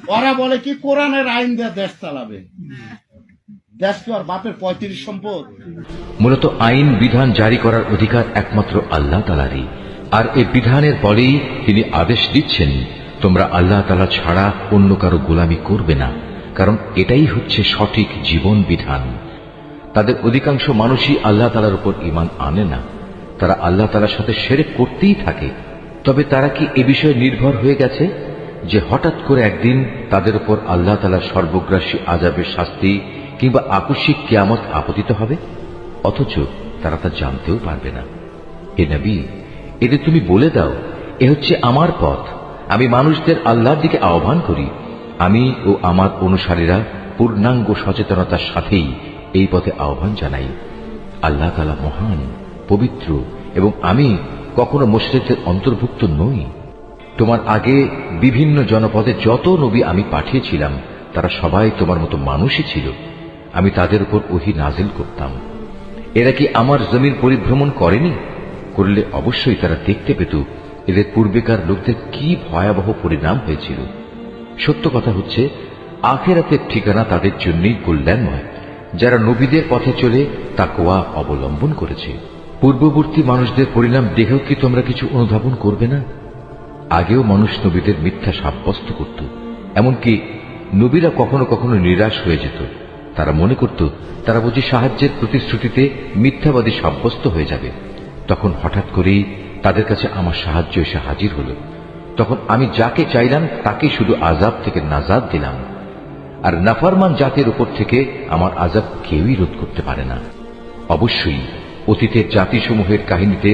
ওরা বলে কি কোরআনের আইন দিয়ে দেশ চালাবে। দেশ তো আর বাপের 35 সম্পদ। মূলত আইন বিধান জারি করার অধিকার একমাত্র আল্লাহ তাআলারই, আর এই বিধানের বলেই তিনি আদেশ দিচ্ছেন তোমরা আল্লাহ তাআলা ছাড়া অন্য কারো গোলামি করবে না, কারণ এটাই হচ্ছে সঠিক জীবন বিধান। তাদের অধিকাংশ মানুষই আল্লাহ তাআলার উপর ঈমান আনে না, তারা আল্লাহ তাআলার সাথে শিরক করতেই থাকে। তবে তারা কি এ বিষয়ে নির্ভর হয়ে গেছে যে হঠাৎ করে একদিন তাদের উপর আল্লাহ তাআলার সর্বগ্রাসী আযাবের শাস্তি কিংবা আকস্মিক কিয়ামত আপতিত হবে? অথচ তারা তা জানতেও পারবে না। হে নবী, এদের তুমি বলে দাও, এ হচ্ছে আমার পথ, আমি মানুষদের আল্লাহর দিকে আহ্বান করি। আমি ও আমার অনুসারীরা পূর্ণাঙ্গ সচেতনতার সাথেই এই পথে আহ্বান জানাই। আল্লাহ তাআলা মহান, পবিত্র, এবং আমি কখনো মুশরিকদের অন্তর্ভুক্ত নই। তোমার আগে বিভিন্ন জনপদে যত নবী আমি পাঠিয়েছিলাম তারা সবাই তোমার মতো মানুষই ছিল। আমি তাদের উপর ওহী নাজিল করতাম। এরা কি আমার জমিন পরিভ্রমণ করেনি? করলে অবশ্যই তারা দেখতে পেত এদের পূর্বেকার লোকদের কি ভয়াবহ পরিণাম হয়েছিল। সত্য কথা হচ্ছে, আখিরাতের ঠিকানা তাদের জন্যই কল্যাণময়, যারা নবীদের পথে চলে তাকওয়া অবলম্বন করেছে। পূর্ববর্তী মানুষদের পরিণাম দেখেও কি তোমরা কিছু অনুধাবন করবে না? আগেও মানুষ নবীদের মিথ্যা সাব্যস্ত করত, এমনকি নবীরা কখনো কখনো নিরাশ হয়ে যেত। তারা মনে করত তারা বুঝি সাহায্যের প্রতিশ্রুতিতে মিথ্যাবাদী সাব্যস্ত হয়ে যাবে। তখন হঠাৎ করেই তাদের কাছে আমার সাহায্য এসে হাজির হল। তখন আমি যাকে চাইলাম তাকে শুধু আযাব থেকে নাজাত দিলাম, আর নাফরমান জাতির উপর থেকে আমার আযাব কেউই রোধ করতে পারে না। অবশ্যই অতীতের জাতিসমূহের কাহিনীতে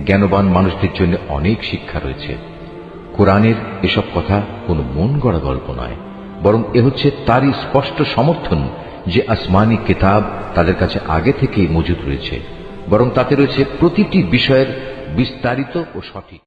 জ্ঞানবান মানুষদের জন্য অনেক শিক্ষা রয়েছে। কোরআনের এসব কথা কোনো মন গড়া গল্প নয়, বরং এ হচ্ছে তারই স্পষ্ট সমর্থন যে আসমানি কিতাব তাদের কাছে আগে থেকেই মজুদ রয়েছে, বরং তাতে রয়েছে প্রতিটি বিষয়ের বিস্তারিত ও সঠিক